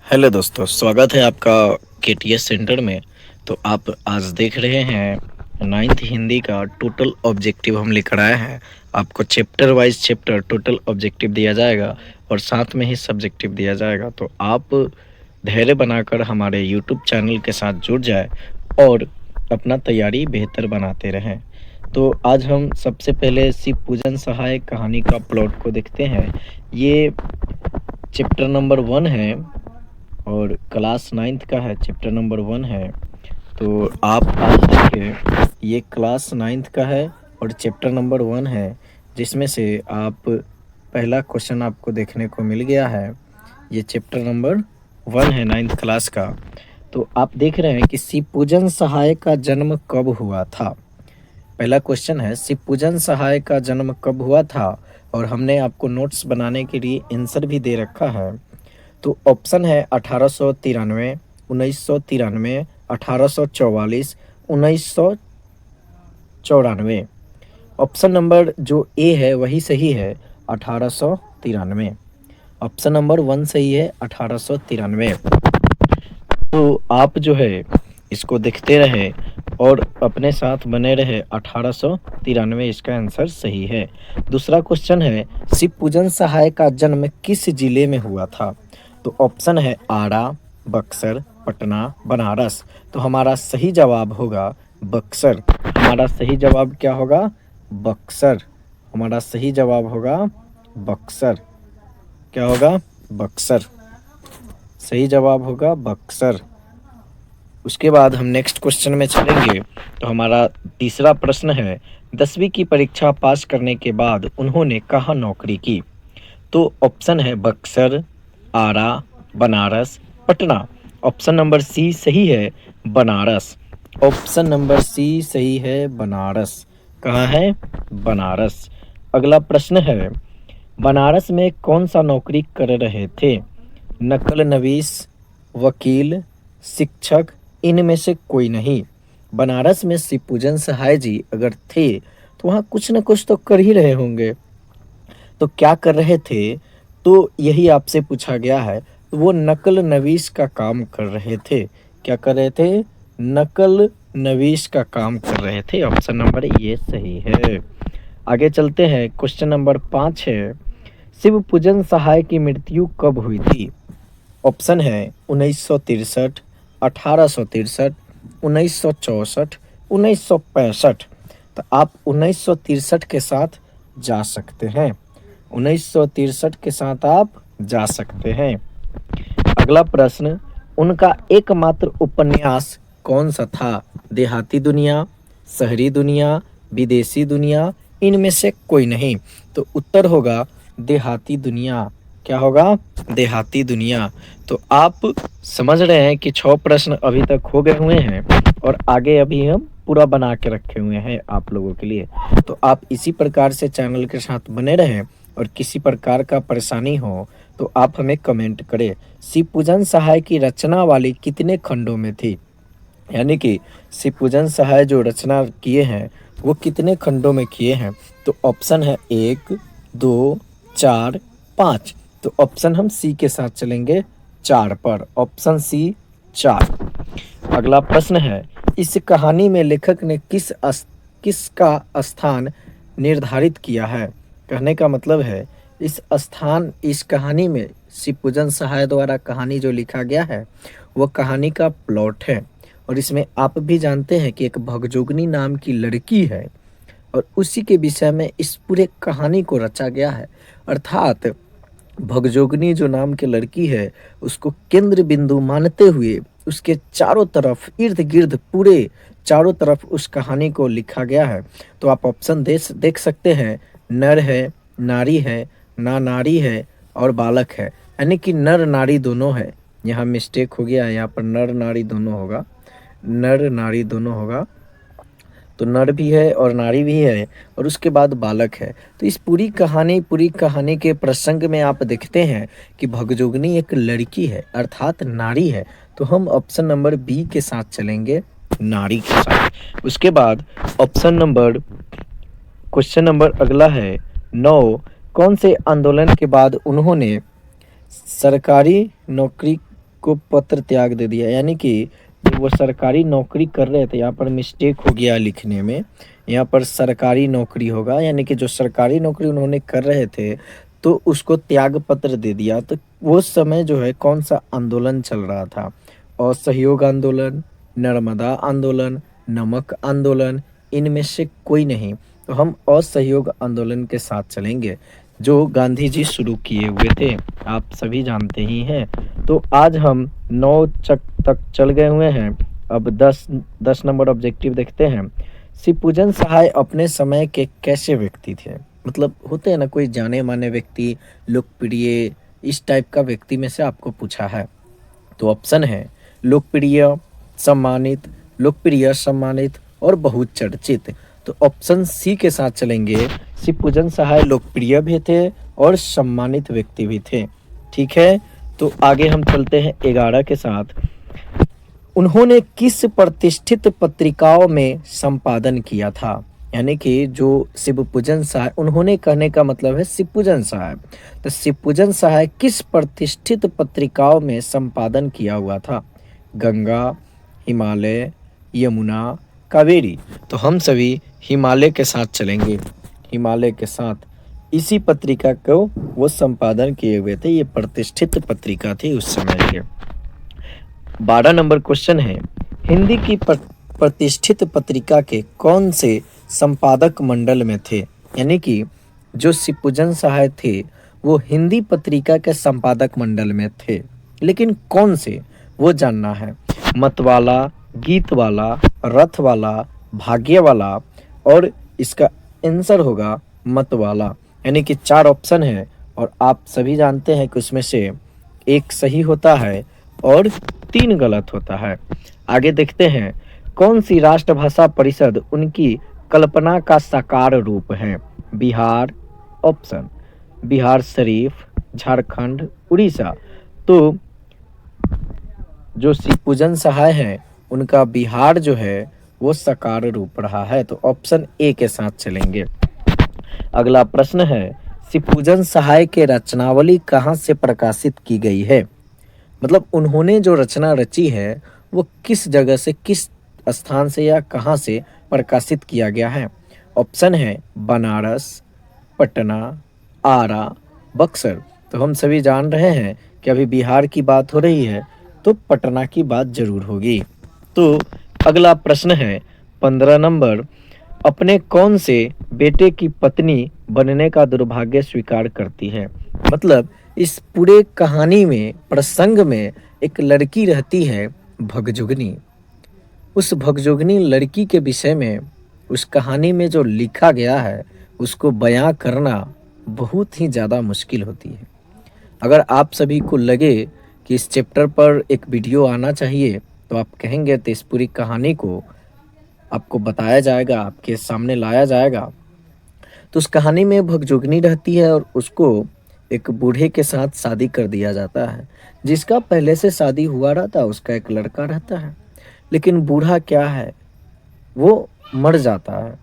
Hello दोस्तों, स्वागत है आपका केटीएस सेंटर में। तो आप आज देख रहे हैं नाइन्थ हिंदी का टोटल ऑब्जेक्टिव हम लेकर आए हैं। आपको chapter wise chapter total objective दिया जाएगा और साथ में ही सब्जेक्टिव दिया जाएगा। तो आप धैर्य बनाकर हमारे यूट्यूब चैनल के साथ जुड़ जाए और अपना तैयारी बेहतर बनाते रहें। तो आज हम सबसे पहले शिव पूजन सहायक कहानी का प्लॉट को देखते हैं। ये चैप्टर नंबर 1 है और क्लास 9th का है, चैप्टर नंबर 1 है। तो आप आज देखिए, ये क्लास 9th का है और चैप्टर नंबर 1 है, जिसमें से आप पहला क्वेश्चन आपको देखने को मिल गया है। ये चैप्टर नंबर 1 है 9th क्लास का। तो आप देख रहे हैं कि शिव पूजन सहाय का जन्म कब हुआ था। पहला क्वेश्चन है, शिव पूजन सहाय का जन्म कब हुआ था, और हमने आपको नोट्स बनाने के लिए आंसर भी दे रखा है। तो ऑप्शन है 1893, 1993, 1844, 1994। ऑप्शन नंबर जो ए है वही सही है, 1893। ऑप्शन नंबर 1 सही है, 1893। तो आप जो है इसको देखते रहे और अपने साथ बने रहे। 1893 इसका आंसर सही है। दूसरा क्वेश्चन है, शिव पूजन सहाय का जन्म किस जिले में हुआ था। तो ऑप्शन है आरा, बक्सर, पटना, बनारस। तो हमारा सही जवाब होगा बक्सर। हमारा सही जवाब क्या होगा? बक्सर। हमारा सही जवाब होगा बक्सर। क्या होगा? बक्सर। सही जवाब होगा बक्सर। उसके बाद हम नेक्स्ट क्वेश्चन में चलेंगे। तो हमारा तीसरा प्रश्न है, 10वीं की परीक्षा पास करने के बाद उन्होंने कहाँ नौकरी की। तो ऑप्शन है Buxar, Ara, Banaras, Patna. Option number C सही है, बनारस। ऑप्शन नंबर सी सही है, बनारस। कहाँ है? बनारस। अगला प्रश्न है, बनारस में कौन सा नौकरी कर रहे थे। नकल नवीस, वकील, शिक्षक, इनमें से कोई नहीं। बनारस में शिव पूजन सहाय जी अगर थे तो वहाँ कुछ न कुछ तो कर ही रहे होंगे। तो क्या कर रहे थे, तो यही आपसे पूछा गया है। तो वो नकल नवीस का काम कर रहे थे। क्या कर रहे थे? नकल नवीस का काम कर रहे थे। ऑप्शन नंबर ये सही है। आगे चलते हैं। क्वेश्चन नंबर 5 है, शिव पूजन सहाय की मृत्यु कब हुई थी। ऑप्शन है 1963, 1863, 1964, 1965। तो आप 1963 के साथ जा सकते हैं। 1963 के साथ आप जा सकते हैं। अगला प्रश्न, उनका एकमात्र उपन्यास कौन सा था। देहाती दुनिया, शहरी दुनिया, विदेशी दुनिया, इनमें से कोई नहीं। तो उत्तर होगा देहाती दुनिया। क्या होगा? देहाती दुनिया। तो आप समझ रहे हैं कि 6 प्रश्न अभी तक हो गए हुए हैं और आगे अभी हम पूरा बना के रखे हुए हैं आप लोगों के लिए। तो आप इसी प्रकार से चैनल के साथ बने रहें और किसी प्रकार का परेशानी हो तो आप हमें कमेंट करें। शिव पूजन सहाय की रचना वाली कितने खंडों में थी, यानी कि शिव पूजन सहाय जो रचना किए हैं वो कितने खंडों में किए हैं। तो ऑप्शन है 1, 2, 4, 5। तो ऑप्शन हम सी के साथ चलेंगे, 4 पर। Option C 4। अगला प्रश्न है, इस कहानी में लेखक ने किसका स्थान निर्धारित किया है। कहने का मतलब है इस कहानी में शिव पूजन सहाय द्वारा कहानी जो लिखा गया है वो कहानी का प्लॉट है। और इसमें आप भी जानते हैं कि एक भगजोगनी नाम की लड़की है और उसी के विषय में इस पूरे कहानी को रचा गया है। अर्थात भगजोगनी जो नाम की लड़की है उसको केंद्र बिंदु मानते हुए उसके चारों तरफ इर्द गिर्द पूरे चारों तरफ उस कहानी को लिखा गया है। तो आप ऑप्शन देख सकते हैं, नर है, नारी है, ना नारी है और बालक है। यानी कि नर नारी दोनों है। यहाँ मिस्टेक हो गया है, यहाँ पर नर नारी दोनों होगा। नर नारी दोनों होगा। तो नर भी है और नारी भी है और उसके बाद बालक है। तो इस पूरी कहानी के प्रसंग में आप देखते हैं कि भगजोगनी एक लड़की है अर्थात नारी है। तो हम ऑप्शन नंबर बी के साथ चलेंगे, नारी के साथ। उसके बाद क्वेश्चन नंबर अगला है 9, कौन से आंदोलन के बाद उन्होंने सरकारी नौकरी उसको पत्र त्याग दे दिया, यानी कि जो वो सरकारी नौकरी कर रहे थे, यहाँ पर मिस्टेक हो गया लिखने में, यहाँ पर सरकारी नौकरी होगा, यानी कि जो सरकारी नौकरी उन्होंने कर रहे थे तो उसको त्याग पत्र दे दिया। तो वो समय जो है कौन सा आंदोलन चल रहा था? असहयोग आंदोलन, नर्मदा आंदोलन, नमक आंदोलन, इनमें से कोई नहीं। तो हम असहयोग आंदोलन के साथ चलेंगे जो गांधी जी शुरू किए हुए थे, आप सभी जानते ही हैं। तो आज हम 9 चक तक चल गए हुए हैं। अब 10 नंबर ऑब्जेक्टिव देखते हैं। शिवपूजन सहाय अपने समय के कैसे व्यक्ति थे? मतलब होते हैं ना कोई जाने माने व्यक्ति, लोकप्रिय, इस टाइप का व्यक्ति में से आपको पूछा है। तो ऑप्शन है लोकप्रिय, सम्मानित, लोकप्रिय, सम्मानित और बहुत चर्चित। तो ऑप्शन सी के साथ चलेंगे। शिवपूजन सहाय लोकप्रिय भी थे और सम्मानित व्यक्ति भी थे। ठीक है, तो आगे हम चलते हैं 11 के साथ। उन्होंने किस प्रतिष्ठित पत्रिकाओं में संपादन किया था? यानी कि जो शिवपूजन सहाय, उन्होंने कहने का मतलब है शिवपूजन सहाय। तो शिवपूजन सहाय किस प्रतिष्ठित पत्रिकाओं में संपादन किया हुआ था? गंगा, हिमालय, यमुना, कावेरी। तो हम सभी हिमालय के साथ चलेंगे, हिमालय के साथ। इसी पत्रिका को वो संपादन किए हुए थे, ये प्रतिष्ठित पत्रिका थी उस समय के। 12 नंबर क्वेश्चन है, हिंदी की प्रतिष्ठित पत्रिका के कौन से संपादक मंडल में थे? यानी कि जो शिवपूजन सहाय थे वो हिंदी पत्रिका के संपादक मंडल में थे, लेकिन कौन से वो जानना है। मतवाला, गीतवाला, रथवाला, भाग्यवाला, और इसका आंसर होगा मतवाला। यानी कि 4 ऑप्शन है और आप सभी जानते हैं कि उसमें से एक सही होता है और 3 गलत होता है। आगे देखते हैं, कौन सी राष्ट्रभाषा परिषद उनकी कल्पना का साकार रूप है? बिहार, ऑप्शन बिहार शरीफ, झारखंड, उड़ीसा। तो जो शिवपूजन सहाय हैं उनका बिहार जो है वो साकार रूप रहा है। तो ऑप्शन ए के साथ चलेंगे। अगला प्रश्न है, शिवपूजन सहाय के रचनावली कहाँ से प्रकाशित की गई है? मतलब उन्होंने जो रचना रची है वो किस जगह से, किस स्थान से या कहाँ से प्रकाशित किया गया है? ऑप्शन है बनारस, पटना, आरा, बक्सर। तो हम सभी जान रहे हैं कि अभी बिहार की बात हो रही है तो पटना की बात जरूर होगी। तो अगला प्रश्न है 15 नंबर, अपने कौन से बेटे की पत्नी बनने का दुर्भाग्य स्वीकार करती है? मतलब इस पूरे कहानी में, प्रसंग में एक लड़की रहती है भगजुगनी। उस भगजुगनी लड़की के विषय में उस कहानी में जो लिखा गया है उसको बयां करना बहुत ही ज़्यादा मुश्किल होती है। अगर आप सभी को लगे कि इस चैप्टर पर एक वीडियो आना चाहिए तो आप कहेंगे तो इस पूरी कहानी को आपको बताया जाएगा, आपके सामने लाया जाएगा। तो उस कहानी में भगजुगनी रहती है और उसको एक बूढ़े के साथ शादी कर दिया जाता है, जिसका पहले से शादी हुआ रहता है, उसका एक लड़का रहता है। लेकिन बूढ़ा क्या है, वो मर जाता है।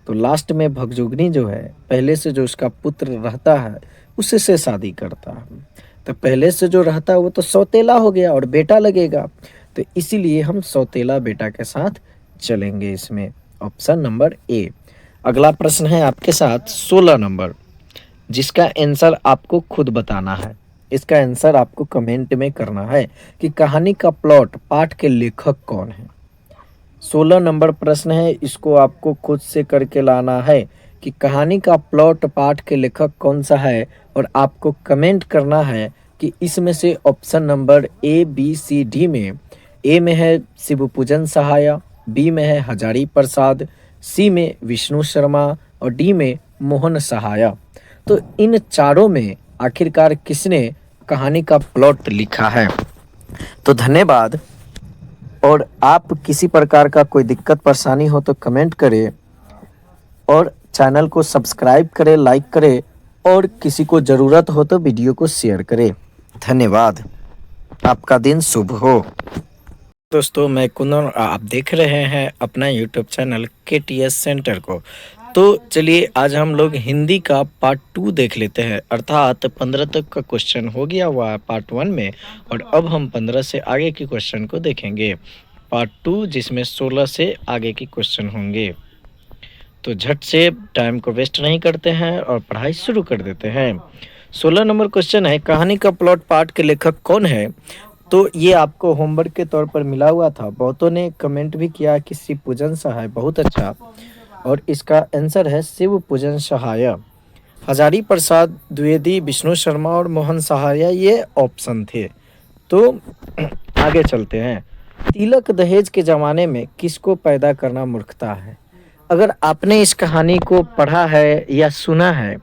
तो लास्ट में भगजुगनी जो है पहले से जो उसका पुत्र रहता है उसी से शादी करता है। तो पहले से जो रहता है वो तो सौतेला हो गया और बेटा लगेगा, तो इसीलिए हम सौतेला बेटा के साथ चलेंगे इसमें। ऑप्शन नंबर ए। अगला प्रश्न है आपके साथ 16 नंबर, जिसका आंसर आपको खुद बताना है। इसका आंसर आपको कमेंट में करना है कि कहानी का प्लॉट, पाठ के लेखक कौन है। 16 नंबर प्रश्न है, इसको आपको खुद से करके लाना है कि कहानी का प्लॉट, पाठ के लेखक कौन सा है, और आपको कमेंट करना है कि इसमें से option number A, B, C, D में ए में है शिवपूजन सहाय, बी में है हजारी प्रसाद, सी में विष्णु शर्मा और डी में मोहन सहाय। तो इन चारों में आखिरकार किसने कहानी का प्लॉट लिखा है? तो धन्यवाद। और आप किसी प्रकार का कोई दिक्कत परेशानी हो तो कमेंट करें और चैनल को सब्सक्राइब करें, लाइक करें, और किसी को ज़रूरत हो तो वीडियो को शेयर करें। धन्यवाद। आपका दिन शुभ हो। दोस्तों, मैं कुंदन और आप देख रहे हैं अपना यूट्यूब चैनल KTS सेंटर को। तो चलिए आज हम लोग हिंदी का पार्ट 2 देख लेते हैं, अर्थात 15 तक का क्वेश्चन हो गया हुआ है पार्ट 1 में, और अब हम 15 से आगे के क्वेश्चन को देखेंगे पार्ट 2, जिसमें 16 से आगे के क्वेश्चन होंगे। तो झट से टाइम को वेस्ट नहीं करते हैं और पढ़ाई शुरू कर देते हैं। 16 नंबर क्वेश्चन है, कहानी का प्लॉट पार्ट के लेखक कौन है? तो ये आपको होमवर्क के तौर पर मिला हुआ था। बहुतों ने कमेंट भी किया कि शिव पूजन सहाय, बहुत अच्छा, और इसका आंसर है शिव पूजन सहाय। हजारी प्रसाद द्विवेदी, विष्णु शर्मा और मोहन सहाय ये ऑप्शन थे। तो आगे चलते हैं। तिलक दहेज के ज़माने में किसको पैदा करना मूर्खता है? अगर आपने इस कहानी को पढ़ा है या सुना है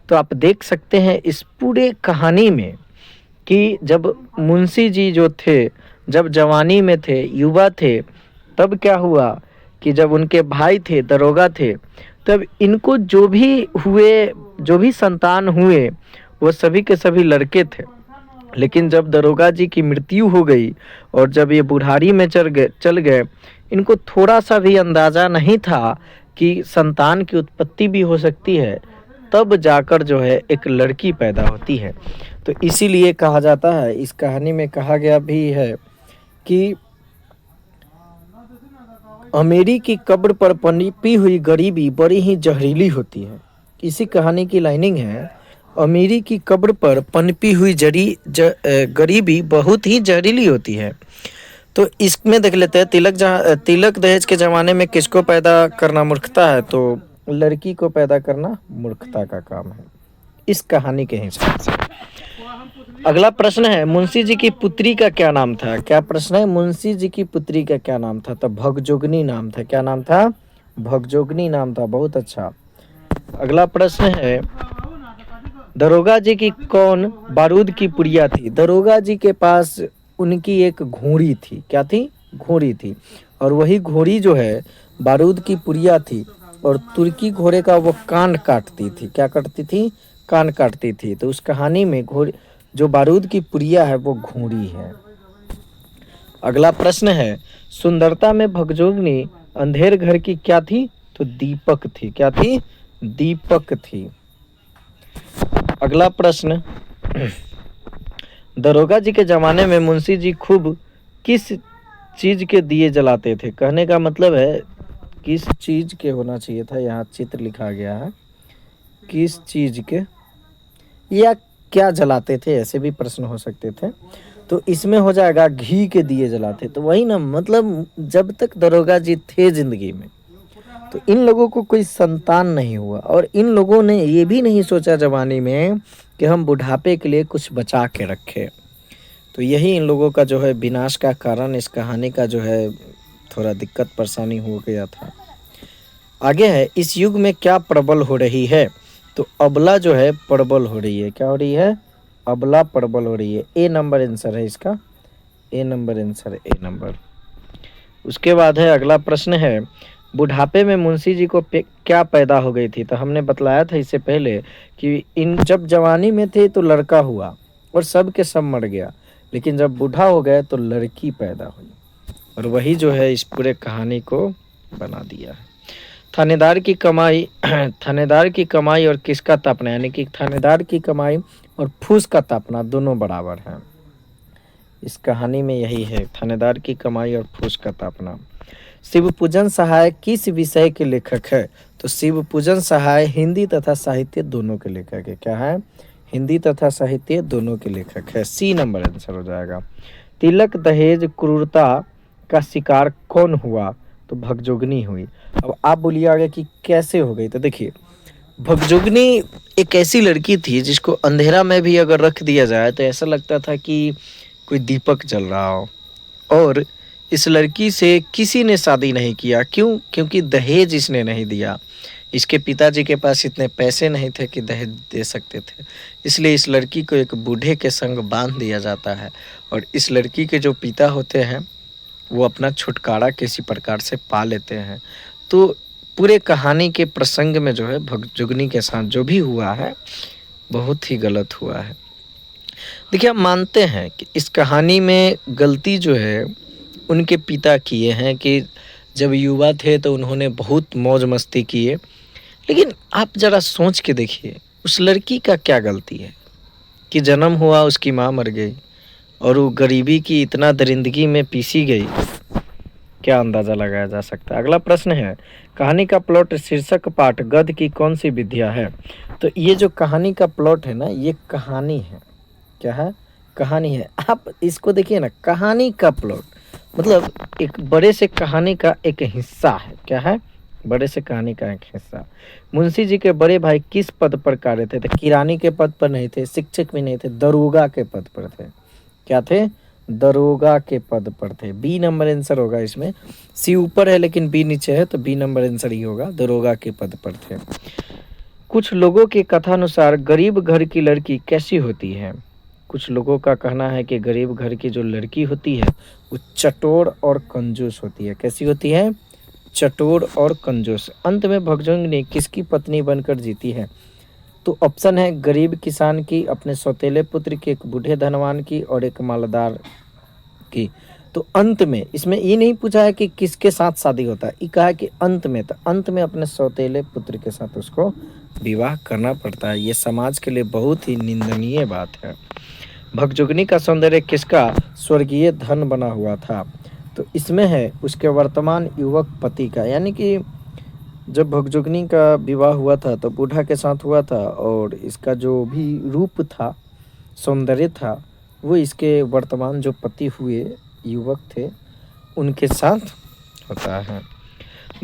तो आप देख सकते हैं इस पूरे कहानी में कि जब मुंशी जी जो थे, जब जवानी में थे, युवा थे, तब क्या हुआ कि जब उनके भाई थे, दरोगा थे, तब इनको जो भी हुए, जो भी संतान हुए, वो सभी के सभी लड़के थे। लेकिन जब दरोगा जी की मृत्यु हो गई और जब ये बुढ़ारी में चल गए, इनको थोड़ा सा भी अंदाज़ा नहीं था कि संतान की उत्पत्ति भी हो सकती है, तब जाकर जो है एक लड़की पैदा होती है। तो इसीलिए कहा जाता है, इस कहानी में कहा गया भी है कि अमीरी की कब्र पर पनपी हुई गरीबी बड़ी ही जहरीली होती है। इसी कहानी की लाइनिंग है, अमीरी की कब्र पर पनपी हुई गरीबी बहुत ही जहरीली होती है। तो इसमें देख लेते हैं, तिलक दहेज के ज़माने में किसको पैदा करना मूर्खता है? तो लड़की को पैदा करना मूर्खता का काम है इस कहानी के हिसाब से। अगला प्रश्न है, मुंशी जी की पुत्री का क्या नाम था? क्या प्रश्न है? मुंशी जी की पुत्री का क्या नाम था? तो भगजोगनी नाम था। क्या नाम था? भगजोगनी नाम था। बहुत अच्छा। अगला प्रश्न है, दरोगा जी की कौन बारूद की पुड़िया थी? दरोगा जी के पास उनकी एक घोड़ी थी। क्या थी? घोड़ी थी, और वही घोड़ी जो है बारूद की पुड़िया थी, और तुर्की घोड़े का वो कान काटती थी। क्या करती थी? कान काटती थी। तो उस कहानी में घोड़ी जो बारूद की पुड़िया है वो घोड़ी है। अगला प्रश्न है, सुंदरता में भगजोगनी अंधेर घर की क्या थी? तो दीपक थी। क्या थी? दीपक थी। अगला प्रश्न, दरोगा जी के ज़माने में मुंशी जी खूब किस चीज़ के दिए जलाते थे? कहने का मतलब है किस चीज़ के होना चाहिए था, यहाँ चित्र लिखा गया है, किस चीज़ के या क्या जलाते थे, ऐसे भी प्रश्न हो सकते थे। तो इसमें हो जाएगा घी के दिए जलाते। तो वही ना, मतलब जब तक दरोगा जी थे ज़िंदगी में तो इन लोगों को कोई संतान नहीं हुआ, और इन लोगों ने ये भी नहीं सोचा जवानी में कि हम बुढ़ापे के लिए कुछ बचा के रखें। तो यही इन लोगों का जो है विनाश का कारण, इस कहानी का जो है थोड़ा दिक्कत परेशानी हो गया था। आगे है, इस युग में क्या प्रबल हो रही है? तो अबला जो है प्रबल हो रही है। क्या हो रही है? अबला प्रबल हो रही है। ए नंबर आंसर है इसका, ए नंबर आंसर, ए नंबर। उसके बाद है अगला प्रश्न है, बुढ़ापे में मुंशी जी को क्या पैदा हो गई थी? तो हमने बतलाया था इससे पहले कि इन जब जवानी में थे तो लड़का हुआ और सब के सब मर गया, लेकिन जब बूढ़ा हो गए तो लड़की पैदा हुई, और वही जो है इस पूरे कहानी को बना दिया है। थानेदार की कमाई थानेदार की कमाई और किसका तापना, यानी कि थानेदार की कमाई और फूस का तापना दोनों बराबर हैं। इस कहानी में यही है, थानेदार की कमाई और फूस का तापना। शिव पूजन सहाय किस विषय के लेखक है? तो शिव पूजन सहाय हिंदी तथा साहित्य दोनों के लेखक है। क्या है? हिंदी तथा साहित्य दोनों के लेखक है। सी नंबर आंसर हो जाएगा। तिलक दहेज क्रूरता का शिकार कौन हुआ? तो भगजोगनी हुई। अब आप बोलिएगा कि कैसे हो गई? तो देखिए, भगजोगनी एक ऐसी लड़की थी जिसको अंधेरा में भी अगर रख दिया जाए तो ऐसा लगता था कि कोई दीपक जल रहा हो, और इस लड़की से किसी ने शादी नहीं किया। क्यों? क्योंकि दहेज इसने नहीं दिया। इसके पिताजी के पास इतने पैसे नहीं थे कि दहेज दे सकते थे, इसलिए इस लड़की को एक बूढ़े के संग बांध दिया जाता है, और इस लड़की के जो पिता होते हैं वो अपना छुटकारा किसी प्रकार से पा लेते हैं। तो पूरे कहानी के प्रसंग में जो है भगजुगनी के साथ जो भी हुआ है बहुत ही गलत हुआ है। देखिए, हम मानते हैं कि इस कहानी में गलती जो है उनके पिता किए हैं कि जब युवा थे तो उन्होंने बहुत मौज मस्ती किए, लेकिन आप ज़रा सोच के देखिए, उस लड़की का क्या गलती है कि जन्म हुआ उसकी माँ मर गई और वो गरीबी की इतना दरिंदगी में पीसी गई। क्या अंदाज़ा लगाया जा सकता है? अगला प्रश्न है, कहानी का प्लॉट शीर्षक पाठ गद्य की कौन सी विद्या है? तो ये जो कहानी का प्लॉट है ना, ये कहानी है। क्या है? कहानी है। आप इसको देखिए ना, कहानी का प्लॉट मतलब एक बड़े से कहानी का एक हिस्सा है। क्या है? बड़े से कहानी का एक हिस्सा। मुंशी जी के बड़े भाई किस पद पर कार्य थे? तो किरानी के पद पर नहीं थे, शिक्षक भी नहीं थे, दरोगा के पद पर थे। क्या थे? दरोगा के पद पर थे। बी नंबर आंसर होगा इसमें। सी ऊपर है लेकिन बी नीचे है, तो बी नंबर आंसर ही होगा, दरोगा के पद पर थे। कुछ लोगों के कथानुसार गरीब घर की लड़की कैसी होती है? कुछ लोगों का कहना है कि गरीब घर की जो लड़की होती है वो चटोर और कंजूस होती है। कैसी होती है? चटोर और कंजूस। अंत में भगजोगिनी किसकी पत्नी बनकर जीती है? तो ऑप्शन है गरीब किसान की, अपने सौतेले पुत्र की, एक बूढ़े धनवान की और एक मालदार की। तो अंत में इसमें ये नहीं पूछा है कि किसके साथ शादी होता है, ये कहा है कि अंत में, तो अंत में अपने सौतेले पुत्र के साथ उसको विवाह करना पड़ता है। ये समाज के लिए बहुत ही निंदनीय बात है। भगजोगिनी का सौंदर्य किसका स्वर्गीय धन बना हुआ था? तो इसमें है उसके वर्तमान युवक पति का, यानी कि जब भगजोगिनी का विवाह हुआ था तो बूढ़ा के साथ हुआ था और इसका जो भी रूप था, सौंदर्य था, वो इसके वर्तमान जो पति हुए युवक थे उनके साथ होता है।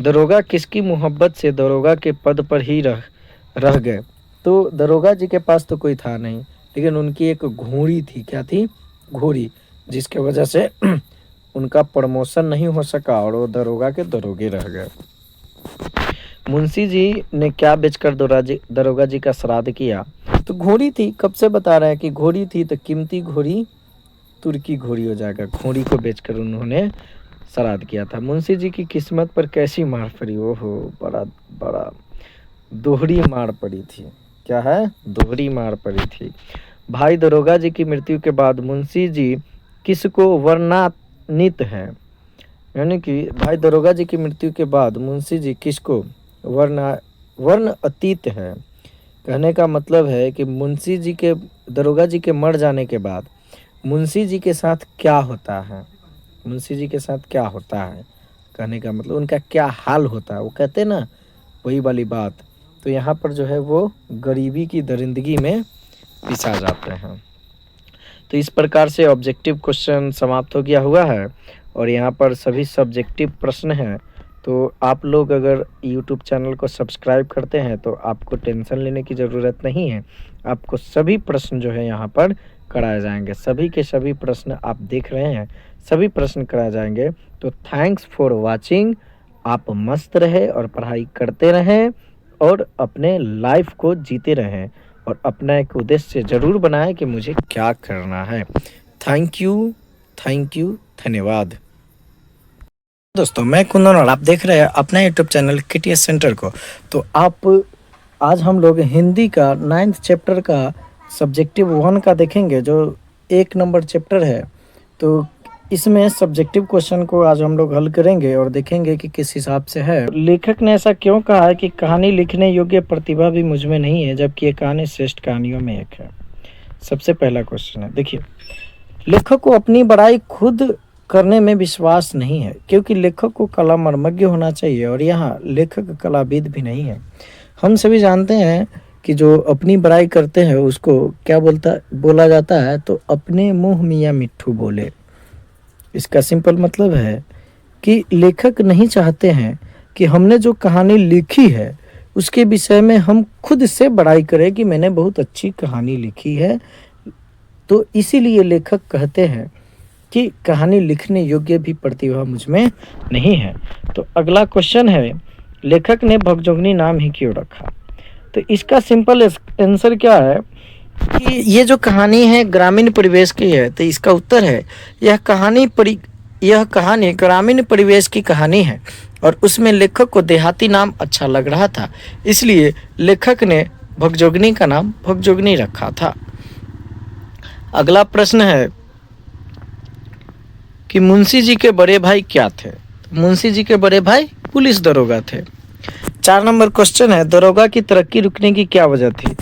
दरोगा किसकी मोहब्बत से दरोगा के पद पर ही रह गए? तो दरोगा जी के पास तो कोई था नहीं, लेकिन उनकी एक घोड़ी थी। क्या थी? घोड़ी, जिसके वजह से उनका प्रमोशन नहीं हो सका और वो दरोगा के दरोगे रह गए। मुंशी जी ने क्या बेचकर दरोगा जी का श्राद्ध किया? तो घोड़ी थी। कब से बता रहा है कि घोड़ी थी, तो कीमती घोड़ी तुर्की घोड़ी हो जाएगा। घोड़ी को बेचकर उन्होंने श्राद्ध किया था। मुंशी जी की किस्मत पर कैसी मार पड़ी? ओहो, बड़ा बड़ा दोहरी मार पड़ी थी। क्या है? दोहरी मार पड़ी थी। भाई दरोगा जी की मृत्यु के बाद मुंशी जी किसको वर्णान्वित है? यानी कि भाई दरोगा जी की मृत्यु के बाद मुंशी जी किसको वर्ण अतीत है? कहने का मतलब है कि मुंशी जी के, दरोगा जी के मर जाने के बाद मुंशी जी के साथ क्या होता है? मुंशी जी के साथ क्या होता है? कहने का मतलब उनका क्या हाल होता है? वो कहते हैं ना, वही वाली बात। तो यहाँ पर जो है वो गरीबी की दरिंदगी में पिसा जाते हैं। तो इस प्रकार से ऑब्जेक्टिव क्वेश्चन समाप्त हो गया हुआ है और यहाँ पर सभी सब्जेक्टिव प्रश्न हैं। तो आप लोग अगर YouTube चैनल को सब्सक्राइब करते हैं तो आपको टेंशन लेने की ज़रूरत नहीं है। आपको सभी प्रश्न जो है यहाँ पर कराए जाएंगे। सभी के सभी प्रश्न आप देख रहे हैं, सभी प्रश्न कराए जाएंगे। तो थैंक्स फॉर वाचिंग। आप मस्त रहे और पढ़ाई करते रहें और अपने लाइफ को जीते रहें और अपना एक उद्देश्य ज़रूर बनाएं कि मुझे क्या करना है। थैंक यू, धन्यवाद। दोस्तों, मैं कुंदन और आप देख रहे हैं अपना यूट्यूब चैनल KTS सेंटर को। तो आज हम लोग हिंदी का 9th चैप्टर का सब्जेक्टिव 1 का देखेंगे, जो 1 नंबर चैप्टर है। तो इसमें सब्जेक्टिव क्वेश्चन को आज हम लोग हल करेंगे और देखेंगे कि किस हिसाब से है। लेखक ने ऐसा क्यों कहा है कि कहानी लिखने योग्य प्रतिभा भी मुझ में नहीं है, जबकि ये कहानी श्रेष्ठ कहानियों में एक है? सबसे पहला क्वेश्चन है, देखिए, लेखक को अपनी बड़ाई खुद करने में विश्वास नहीं है, क्योंकि लेखक को कला मर्मज्ञ होना चाहिए और यहाँ लेखक कलाविद भी नहीं है। हम सभी जानते हैं कि जो अपनी बड़ाई करते हैं उसको क्या बोला जाता है? तो अपने मुँह मियाँ मिट्ठू बोले। इसका सिंपल मतलब है कि लेखक नहीं चाहते हैं कि हमने जो कहानी लिखी है उसके विषय में हम खुद से बड़ाई करें कि मैंने बहुत अच्छी कहानी लिखी है। तो इसीलिए लेखक कहते हैं कि कहानी लिखने योग्य भी प्रतिभा मुझ में नहीं है। तो अगला क्वेश्चन है, लेखक ने भगजोगिनी नाम ही क्यों रखा? तो इसका सिंपल आंसर क्या है कि ये जो कहानी है ग्रामीण परिवेश की है। तो इसका उत्तर है यह कहानी ग्रामीण परिवेश की कहानी है और उसमें लेखक को देहाती नाम अच्छा लग रहा था, इसलिए लेखक ने भगजोगिनी का नाम भगजोगिनी रखा था। अगला प्रश्न है कि मुंशी जी के बड़े भाई क्या थे? मुंशी जी के बड़े भाई पुलिस दरोगा थे। 4 नंबर क्वेश्चन है, दरोगा की तरक्की रुकने की क्या वजह थी?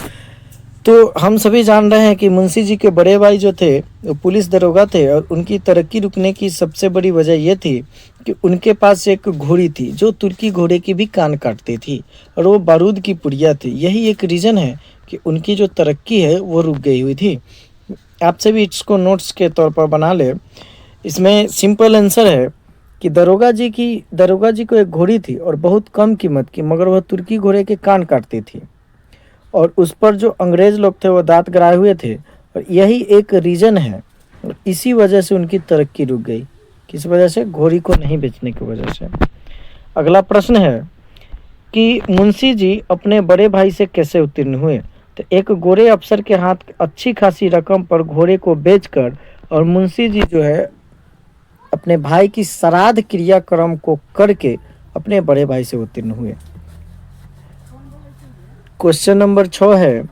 तो हम सभी जान रहे हैं कि मुंशी जी के बड़े भाई जो थे वो पुलिस दरोगा थे और उनकी तरक्की रुकने की सबसे बड़ी वजह ये थी कि उनके पास एक घोड़ी थी जो तुर्की घोड़े की भी कान काटती थी और वो बारूद की पुड़िया थी। यही एक रीज़न है कि उनकी जो तरक्की है वो रुक गई हुई थी। आपसे भी इसको नोट्स के तौर पर बना ले। इसमें सिंपल आंसर है कि दरोगा जी को एक घोड़ी थी और बहुत कम कीमत की, मगर वह तुर्की घोड़े के कान काटती थी और उस पर जो अंग्रेज लोग थे वो दांत गड़ाए हुए थे और यही एक रीज़न है और इसी वजह से उनकी तरक्की रुक गई। किस वजह से? घोड़ी को नहीं बेचने की वजह से। अगला प्रश्न है कि मुंशी जी अपने बड़े भाई से कैसे उत्तीर्ण हुए? तो एक गोरे अफसर के हाथ अच्छी खासी रकम पर घोड़े को बेचकर और मुंशी जी जो है अपने भाई की श्राद्ध क्रियाक्रम को करके अपने बड़े भाई से उत्तीर्ण हुए। क्वेश्चन नंबर 6 है,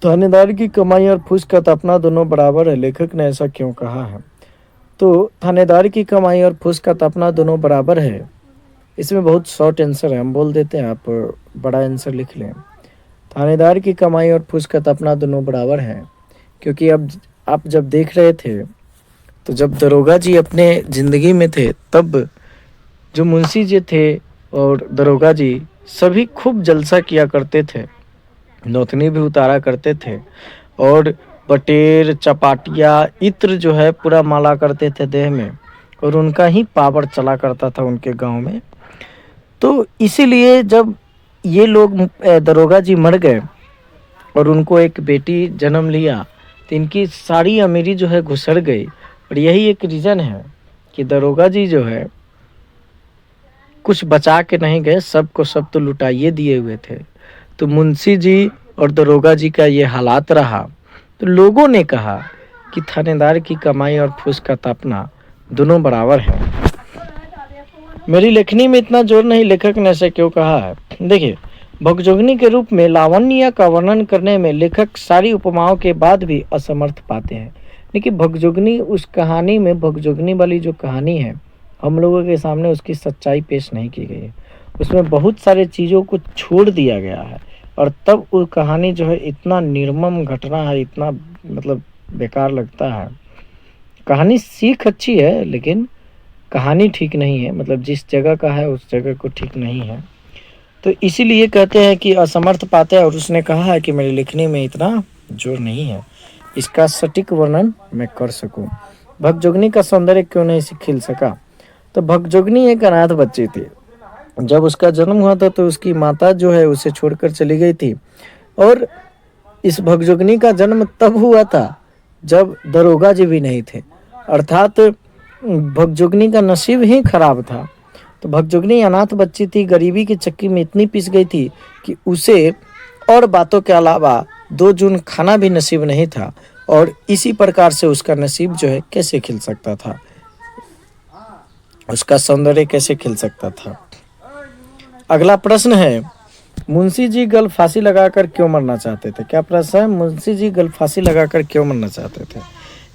थानेदार की कमाई और फूस का तापना दोनों बराबर है, लेखक ने ऐसा क्यों कहा है? तो थानेदार की कमाई और फूस का तापना दोनों बराबर है, इसमें बहुत शॉर्ट आंसर है, हम बोल देते हैं, आप बड़ा आंसर लिख लें। थानेदार की कमाई और फूस का तापना दोनों बराबर है क्योंकि अब आप जब देख रहे थे तो जब दरोगा जी अपने ज़िंदगी में थे तब जो मुंशी जी थे और दरोगा जी सभी खूब जलसा किया करते थे, नौतनी भी उतारा करते थे और बटेर चपाटिया इत्र जो है पूरा माला करते थे देह में और उनका ही पावर चला करता था उनके गांव में। तो इसीलिए जब ये लोग दरोगा जी मर गए और उनको एक बेटी जन्म लिया तो इनकी सारी अमीरी जो है घुसड़ गई और यही एक रीज़न है कि दरोगा जी जो है कुछ बचा के नहीं गए, सबको सब तो लुटाइए दिए हुए थे। तो मुंशी जी और दरोगा जी का ये हालात रहा तो लोगों ने कहा कि थानेदार की कमाई और फूस का तापना दोनों बराबर है। मेरी लेखनी में इतना जोर नहीं, लेखक ने ऐसे क्यों कहा है? देखिए, भगजोगनी के रूप में लावण्य का वर्णन करने में लेखक सारी उपमाओं के बाद भी असमर्थ पाते हैं। लेकिन भगजोगनी उस कहानी में, भगजोगनी वाली जो कहानी है, हम लोगों के सामने उसकी सच्चाई पेश नहीं की गई है। उसमें बहुत सारे चीज़ों को छोड़ दिया गया है और तब वो कहानी जो है इतना निर्मम घटना है, इतना मतलब बेकार लगता है। कहानी सीख अच्छी है लेकिन कहानी ठीक नहीं है, मतलब जिस जगह का है उस जगह को ठीक नहीं है। तो इसीलिए कहते हैं कि असमर्थ पाते हैं और उसने कहा है कि मेरी लिखने में इतना जोर नहीं है, इसका सटीक वर्णन मैं कर सकूं। भगजोगनी का सौंदर्य क्यों नहीं खिल सका? तो भगजोगनी एक अनाथ बच्ची थी। जब उसका जन्म हुआ था तो उसकी माता जो है उसे छोड़कर चली गई थी और इस भगजोगनी का जन्म तब हुआ था जब दरोगा जी भी नहीं थे, अर्थात भगजोगनी का नसीब ही खराब था। तो भगजोगनी अनाथ बच्ची थी, गरीबी की चक्की में इतनी पिस गई थी कि उसे और बातों के अलावा 2 जून खाना भी नसीब नहीं था और इसी प्रकार से उसका नसीब जो है कैसे खिल सकता था, उसका सौंदर्य कैसे खिल सकता था। अगला प्रश्न है, मुंशी जी गल फांसी लगाकर क्यों मरना चाहते थे? क्या प्रश्न है? मुंशी जी गल फांसी लगाकर क्यों मरना चाहते थे?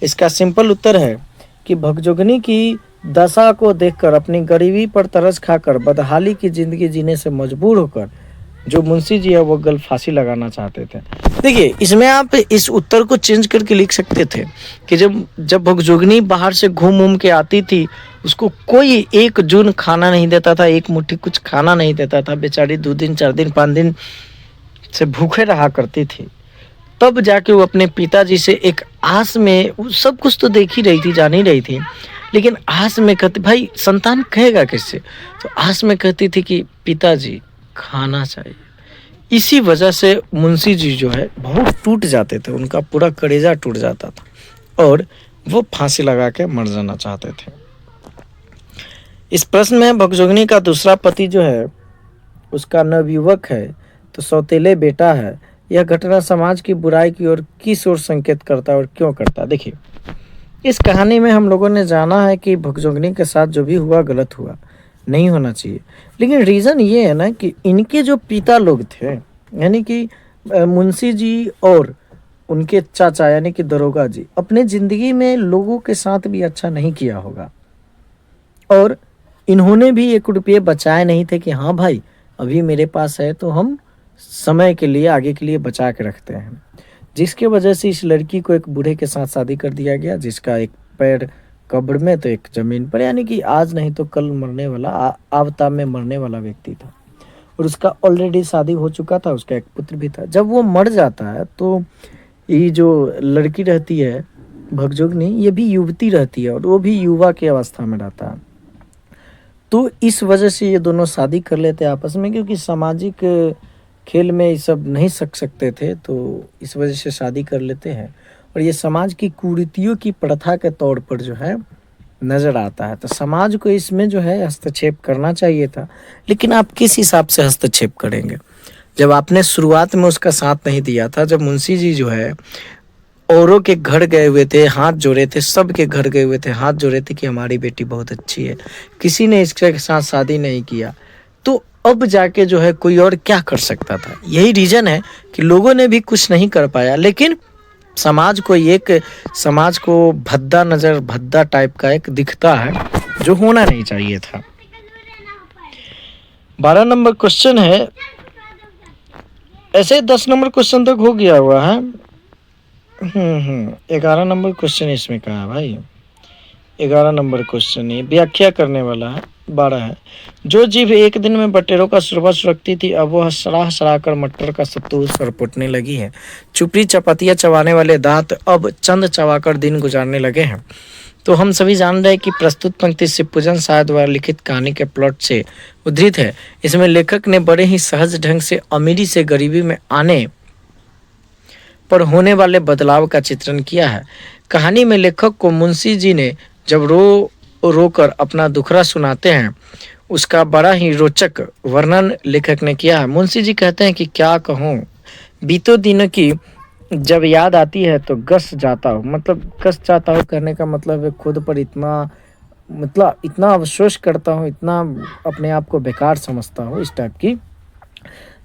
इसका सिंपल उत्तर है कि भगजोगनी की दशा को देखकर, अपनी गरीबी पर तरस खाकर, बदहाली की जिंदगी जीने से मजबूर होकर जो मुंशी जी है वो गल फांसी लगाना चाहते थे। देखिए, इसमें आप इस उत्तर को चेंज करके लिख सकते थे कि जब भगजोगनी बाहर से घूम के आती थी उसको कोई 1 जून खाना नहीं देता था, एक मुट्ठी कुछ खाना नहीं देता था, बेचारी 2 दिन 4 दिन 5 दिन से भूखे रहा करती थी। तब जाके वो अपने पिताजी से एक आस में, सब कुछ तो देख ही रही थी, जान ही रही थी, लेकिन आस में कहती, भाई संतान कहेगा किससे, तो आस में कहती थी कि पिताजी खाना चाहिए। इसी वजह से मुंशी जी जो है बहुत टूट जाते थे, उनका पूरा कलेजा टूट जाता था और वो फांसी लगा के मर जाना चाहते थे। इस प्रश्न में भगजोगनी का दूसरा पति जो है उसका नवयुवक है तो सौतेले बेटा है। यह घटना समाज की बुराई की ओर किस ओर संकेत करता है और क्यों करता है? देखिए, इस कहानी में हम लोगों ने जाना है कि भगजोगनी के साथ जो भी हुआ गलत हुआ, नहीं होना चाहिए, लेकिन रीज़न ये है ना कि इनके जो पिता लोग थे, यानी कि मुंशी जी और उनके चाचा यानी कि दरोगा जी, अपने ज़िंदगी में लोगों के साथ भी अच्छा नहीं किया होगा और इन्होंने भी 1 रुपये बचाए नहीं थे कि हाँ भाई अभी मेरे पास है तो हम समय के लिए आगे के लिए बचा के रखते हैं। जिसकी वजह से इस लड़की को एक बूढ़े के साथ शादी कर दिया गया, जिसका एक पैर कब्र में तो एक जमीन पर, यानी कि आज नहीं तो कल मरने वाला, आबताब में मरने वाला व्यक्ति था। और उसका ऑलरेडी शादी हो चुका था, उसका एक पुत्र भी था। जब वो मर जाता है तो ये जो लड़की रहती है भगजोगनी, ये भी युवती रहती है और वो भी युवा की अवस्था में रहता है। तो इस वजह से ये दोनों शादी कर लेते हैं आपस में, क्योंकि सामाजिक खेल में ये सब नहीं सकते थे, तो इस वजह से शादी कर लेते हैं। और ये समाज की कुरीतियों की प्रथा के तौर पर जो है नज़र आता है। तो समाज को इसमें जो है हस्तक्षेप करना चाहिए था, लेकिन आप किस हिसाब से हस्तक्षेप करेंगे जब आपने शुरुआत में उसका साथ नहीं दिया था। जब मुंशी जी जो है औरों के घर गए हुए थे, हाथ जोड़े थे, सब के घर गए हुए थे, हाथ जोड़े थे कि हमारी बेटी बहुत अच्छी है, किसी ने इसके साथ शादी नहीं किया, तो अब जाके जो है कोई और क्या कर सकता था। यही रीज़न है कि लोगों ने भी कुछ नहीं कर पाया, लेकिन समाज को भद्दा टाइप का एक दिखता है, जो होना नहीं चाहिए था। 12 नंबर क्वेश्चन है, ऐसे 10 नंबर क्वेश्चन तक हो गया हुआ है। 11 नंबर क्वेश्चन इसमें कहा है भाई, 11 नंबर क्वेश्चन ये व्याख्या करने वाला है। 12 है, जो जीभ एक दिन में बटेरों का सर्वस्व रखती थी, अब वह सड़ा कर मटर का सत्तू सरपुटने लगी है। चुपड़ी चपातियाँ चबाने वाले दांत अब चंद चबाकर दिन गुजारने लगे हैं। तो हम सभी जान रहे हैं कि प्रस्तुत पंक्ति शिवपूजन शाह द्वारा लिखित कहानी के प्लॉट से उद्धृत है। इसमें लेखक ने बड़े ही सहज ढंग से अमीरी से गरीबी में आने पर होने वाले बदलाव का चित्रण किया है। कहानी में लेखक को मुंशी जी ने जब रो कर अपना दुखड़ा सुनाते हैं, उसका बड़ा ही रोचक वर्णन लेखक ने किया है। मुंशी जी कहते हैं कि क्या कहूँ, बीतों दिनों की जब याद आती है तो गस जाता हूँ। मतलब गस जाता हूँ कहने का मतलब है खुद पर इतना अफसोस करता हूँ, इतना अपने आप को बेकार समझता हूँ, इस टाइप की।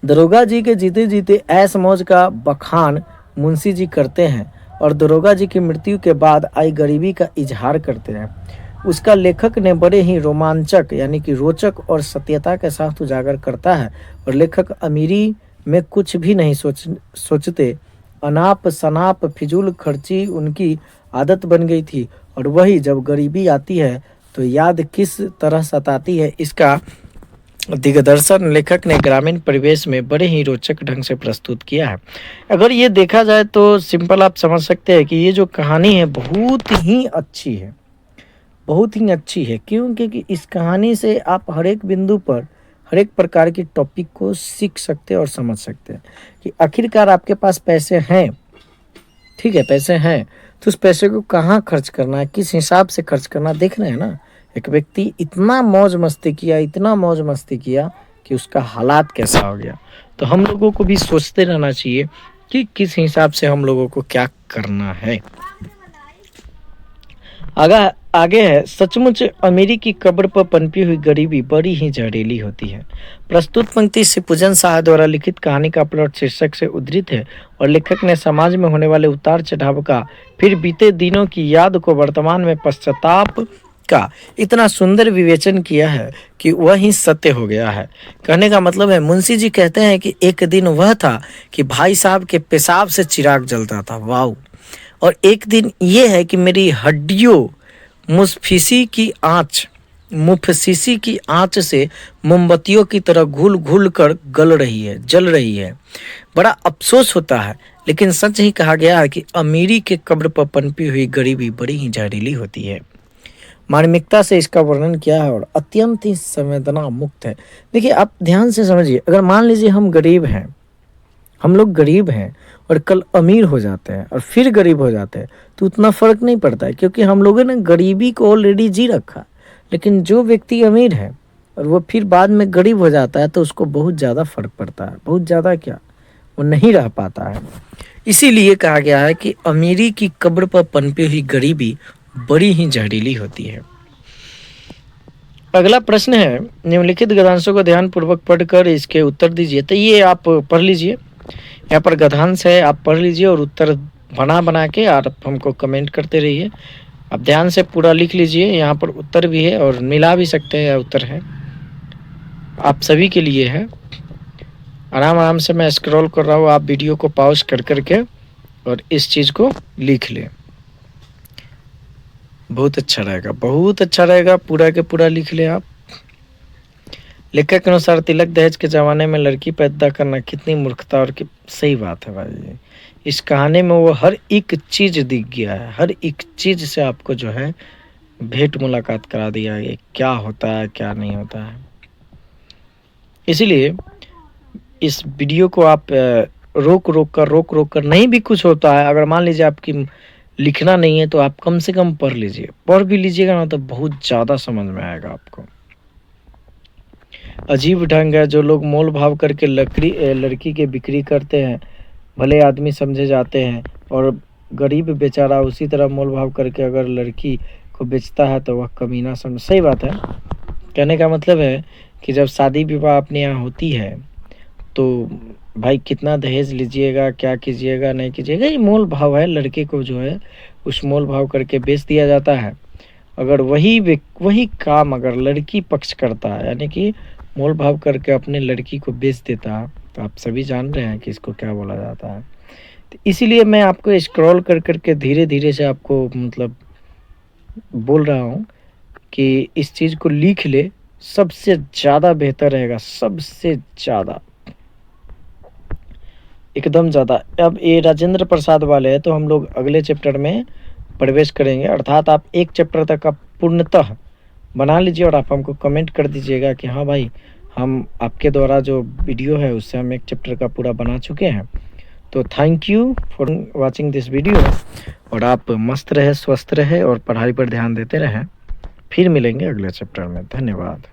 दरोगा जी के जीते जीते ऐश मौज का बखान मुंशी जी करते हैं और दरोगा जी की मृत्यु के बाद आई गरीबी का इजहार करते हैं। उसका लेखक ने बड़े ही रोमांचक यानी कि रोचक और सत्यता के साथ उजागर करता है। और लेखक अमीरी में कुछ भी नहीं सोचते, अनाप शनाप फिजूल खर्ची उनकी आदत बन गई थी, और वही जब गरीबी आती है तो याद किस तरह सताती है, इसका दिग्दर्शन लेखक ने ग्रामीण परिवेश में बड़े ही रोचक ढंग से प्रस्तुत किया है। अगर ये देखा जाए तो सिंपल आप समझ सकते हैं कि ये जो कहानी है बहुत ही अच्छी है, बहुत ही अच्छी है। क्यों? क्योंकि इस कहानी से आप हर एक बिंदु पर हर एक प्रकार की टॉपिक को सीख सकते हैं और समझ सकते हैं कि आखिरकार आपके पास पैसे हैं, ठीक है, पैसे हैं तो उस पैसे को कहाँ खर्च करना है, किस हिसाब से खर्च करना, देख रहे हैं ना। एक व्यक्ति इतना मौज मस्ती किया कि उसका हालात कैसा हो गया। तो हम लोगों को भी सोचते रहना चाहिए कि किस हिसाब से हम लोगों को क्या करना है। आगे है, सचमुच अमीरी की कब्र पर पनपी हुई गरीबी बड़ी ही जहरीली होती है। प्रस्तुत पंक्ति शिवपूजन शाह द्वारा लिखित कहानी का प्लॉट शीर्षक से उद्धृत है और लेखक ने समाज में होने वाले उतार चढ़ाव का, फिर बीते दिनों की याद को वर्तमान में पश्चाताप का इतना सुंदर विवेचन किया है कि वह ही सत्य हो गया है। कहने का मतलब है, मुंशी जी कहते हैं कि एक दिन वह था कि भाई साहब के पेशाब से चिराग जलता था, वाह। और एक दिन ये है कि मेरी हड्डियों मुफसीसी की आंच से मोमबत्तियों की तरह घुल घुल कर जल रही है। बड़ा अफसोस होता है, लेकिन सच ही कहा गया है कि अमीरी के कब्र पर पनपी हुई गरीबी बड़ी ही जहरीली होती है। मार्मिकता से इसका वर्णन किया है और अत्यंत ही संवेदना मुक्त है। देखिए आप ध्यान से समझिए, अगर मान लीजिए हम लोग गरीब हैं और कल अमीर हो जाते हैं और फिर गरीब हो जाते हैं तो उतना फर्क नहीं पड़ता है, क्योंकि हम लोगों ने गरीबी को ऑलरेडी जी रखा। लेकिन जो व्यक्ति अमीर है और वो फिर बाद में गरीब हो जाता है तो उसको बहुत ज़्यादा फर्क पड़ता है, बहुत ज़्यादा क्या, वो नहीं रह पाता है। इसीलिए कहा गया है कि अमीरी की कब्र पर पनपी हुई गरीबी बड़ी ही जहरीली होती है। अगला प्रश्न है, निम्नलिखित गद्यांशों को ध्यानपूर्वक पढ़कर इसके उत्तर दीजिए। तो ये आप पढ़ लीजिए, यहाँ पर गद्यांश है, आप पढ़ लीजिए और उत्तर बना के आप हमको कमेंट करते रहिए। आप ध्यान से पूरा लिख लीजिए, यहाँ पर उत्तर भी है और मिला भी सकते हैं, उत्तर है, आप सभी के लिए है। आराम आराम से मैं स्क्रॉल कर रहा हूँ, आप वीडियो को पॉज कर करके और इस चीज़ को लिख लें, बहुत अच्छा रहेगा, बहुत अच्छा रहेगा, पूरा के पूरा लिख लें आप। लेखक के अनुसार तिलक दहेज के ज़माने में लड़की पैदा करना कितनी मूर्खता और सही बात है भाई। इस कहानी में वो हर एक चीज़ दिख गया है, हर एक चीज़ से आपको जो है भेंट मुलाकात करा दिया है, क्या होता है क्या नहीं होता है। इसीलिए इस वीडियो को आप रोक रोक कर नहीं भी कुछ होता है, अगर मान लीजिए आपकी लिखना नहीं है तो आप कम से कम पढ़ लीजिए, पढ़ भी लीजिएगा ना तो बहुत ज़्यादा समझ में आएगा आपको। अजीब ढंग है, जो लोग मोल भाव करके लड़की की बिक्री करते हैं, भले आदमी समझे जाते हैं, और गरीब बेचारा उसी तरह मोल भाव करके अगर लड़की को बेचता है तो वह कमीना समझ। सही बात है, कहने का मतलब है कि जब शादी विवाह अपने यहाँ होती है तो भाई कितना दहेज लीजिएगा, क्या कीजिएगा नहीं कीजिएगा, ये मोल भाव है, लड़के को जो है उस मोल भाव करके बेच दिया जाता है। अगर वही काम अगर लड़की पक्ष करता है, यानी कि मोल भाव करके अपने लड़की को बेच देता है, तो आप सभी जान रहे हैं कि इसको क्या बोला जाता है। तो इसीलिए मैं आपको स्क्रॉल कर करके धीरे धीरे से आपको मतलब बोल रहा हूँ कि इस चीज़ को लिख ले, सबसे ज़्यादा बेहतर रहेगा, सबसे ज़्यादा, एकदम ज़्यादा। अब ये राजेंद्र प्रसाद वाले हैं तो हम लोग अगले चैप्टर में प्रवेश करेंगे, अर्थात आप एक चैप्टर तक आप पूर्णतः बना लीजिए और आप हमको कमेंट कर दीजिएगा कि हाँ भाई, हम आपके द्वारा जो वीडियो है उससे हम एक चैप्टर का पूरा बना चुके हैं। तो thank you for watching this video, और आप मस्त रहे, स्वस्थ रहे और पढ़ाई पर ध्यान देते रहें। फिर मिलेंगे अगले चैप्टर में, धन्यवाद।